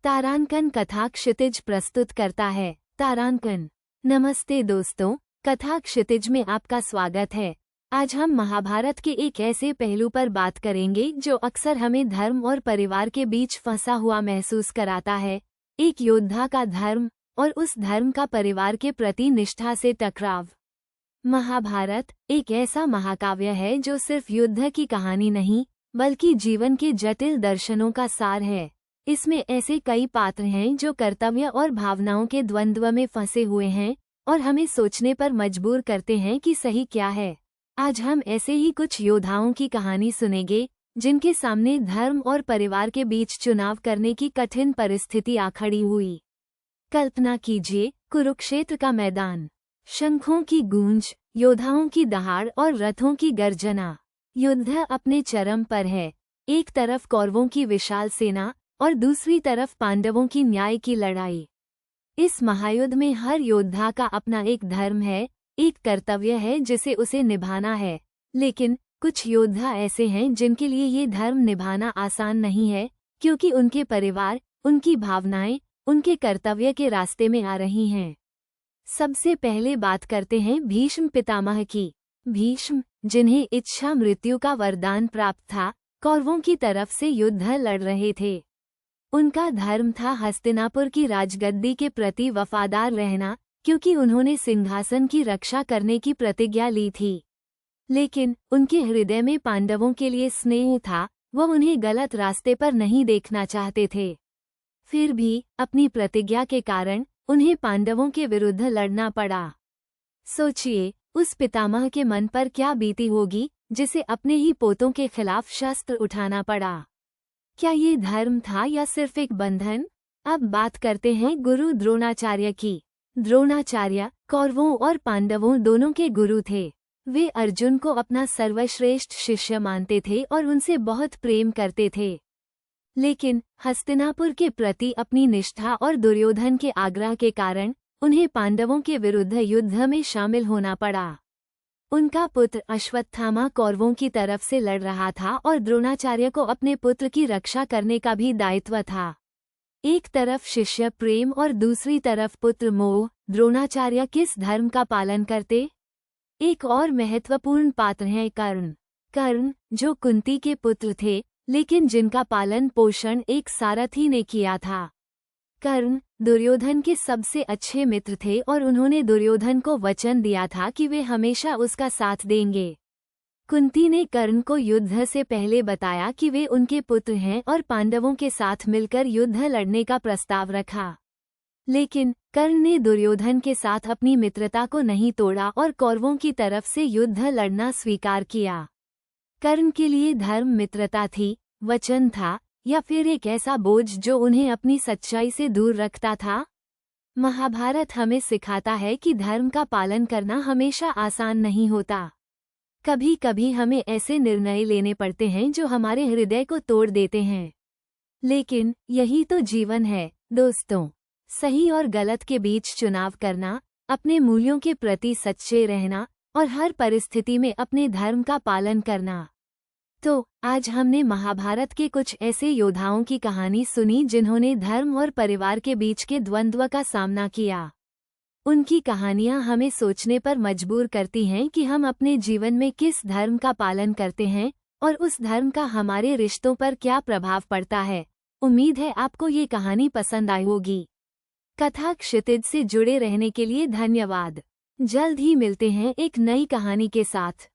तारांकन कथा क्षितिज प्रस्तुत करता है। तारांकन। नमस्ते दोस्तों, कथा क्षितिज में आपका स्वागत है। आज हम महाभारत के एक ऐसे पहलू पर बात करेंगे जो अक्सर हमें धर्म और परिवार के बीच फंसा हुआ महसूस कराता है। एक योद्धा का धर्म और उस धर्म का परिवार के प्रति निष्ठा से टकराव। महाभारत एक ऐसा महाकाव्य है जो सिर्फ युद्ध की कहानी नहीं बल्कि जीवन के जटिल दर्शनों का सार है। इसमें ऐसे कई पात्र हैं जो कर्तव्य और भावनाओं के द्वंद्व में फंसे हुए हैं और हमें सोचने पर मजबूर करते हैं कि सही क्या है। आज हम ऐसे ही कुछ योद्धाओं की कहानी सुनेंगे जिनके सामने धर्म और परिवार के बीच चुनाव करने की कठिन परिस्थिति आ खड़ी हुई। कल्पना कीजिए, कुरुक्षेत्र का मैदान, शंखों की गूंज, योद्धाओं की दहाड़ और रथों की गर्जना। युद्ध अपने चरम पर है। एक तरफ कौरवों की विशाल सेना और दूसरी तरफ पांडवों की न्याय की लड़ाई। इस महायुद्ध में हर योद्धा का अपना एक धर्म है, एक कर्तव्य है जिसे उसे निभाना है। लेकिन कुछ योद्धा ऐसे हैं जिनके लिए ये धर्म निभाना आसान नहीं है, क्योंकि उनके परिवार, उनकी भावनाएं, उनके कर्तव्य के रास्ते में आ रही हैं। सबसे पहले बात करते हैं भीष्म पितामह की। भीष्म, जिन्हें इच्छा मृत्यु का वरदान प्राप्त था, कौरवों की तरफ से युद्ध लड़ रहे थे। उनका धर्म था हस्तिनापुर की राजगद्दी के प्रति वफादार रहना, क्योंकि उन्होंने सिंहासन की रक्षा करने की प्रतिज्ञा ली थी। लेकिन उनके हृदय में पांडवों के लिए स्नेह था, वह उन्हें गलत रास्ते पर नहीं देखना चाहते थे। फिर भी अपनी प्रतिज्ञा के कारण उन्हें पांडवों के विरुद्ध लड़ना पड़ा। सोचिए, उस पितामह के मन पर क्या बीती होगी जिसे अपने ही पोतों के खिलाफ शस्त्र उठाना पड़ा। क्या ये धर्म था या सिर्फ एक बंधन? अब बात करते हैं गुरु द्रोणाचार्य की। द्रोणाचार्य कौरवों और पांडवों दोनों के गुरु थे। वे अर्जुन को अपना सर्वश्रेष्ठ शिष्य मानते थे और उनसे बहुत प्रेम करते थे। लेकिन हस्तिनापुर के प्रति अपनी निष्ठा और दुर्योधन के आग्रह के कारण उन्हें पांडवों के विरुद्ध युद्ध में शामिल होना पड़ा। उनका पुत्र अश्वत्थामा कौरवों की तरफ से लड़ रहा था और द्रोणाचार्य को अपने पुत्र की रक्षा करने का भी दायित्व था। एक तरफ शिष्य प्रेम और दूसरी तरफ पुत्र मोह। द्रोणाचार्य किस धर्म का पालन करते? एक और महत्वपूर्ण पात्र हैं कर्ण। कर्ण, जो कुंती के पुत्र थे, लेकिन जिनका पालन पोषण एक सारथी ने किया था। कर्ण दुर्योधन के सबसे अच्छे मित्र थे और उन्होंने दुर्योधन को वचन दिया था कि वे हमेशा उसका साथ देंगे। कुंती ने कर्ण को युद्ध से पहले बताया कि वे उनके पुत्र हैं और पांडवों के साथ मिलकर युद्ध लड़ने का प्रस्ताव रखा। लेकिन कर्ण ने दुर्योधन के साथ अपनी मित्रता को नहीं तोड़ा और कौरवों की तरफ से युद्ध लड़ना स्वीकार किया। कर्ण के लिए धर्म मित्रता थी, वचन था, या फिर एक ऐसा बोझ जो उन्हें अपनी सच्चाई से दूर रखता था? महाभारत हमें सिखाता है कि धर्म का पालन करना हमेशा आसान नहीं होता। कभी कभी हमें ऐसे निर्णय लेने पड़ते हैं जो हमारे हृदय को तोड़ देते हैं। लेकिन यही तो जीवन है दोस्तों। सही और गलत के बीच चुनाव करना, अपने मूल्यों के प्रति सच्चे रहना और हर परिस्थिति में अपने धर्म का पालन करना। तो आज हमने महाभारत के कुछ ऐसे योद्धाओं की कहानी सुनी जिन्होंने धर्म और परिवार के बीच के द्वंद्व का सामना किया। उनकी कहानियां हमें सोचने पर मजबूर करती हैं कि हम अपने जीवन में किस धर्म का पालन करते हैं और उस धर्म का हमारे रिश्तों पर क्या प्रभाव पड़ता है। उम्मीद है आपको ये कहानी पसंद आई होगी। कथा क्षितिज से जुड़े रहने के लिए धन्यवाद। जल्द ही मिलते हैं एक नई कहानी के साथ।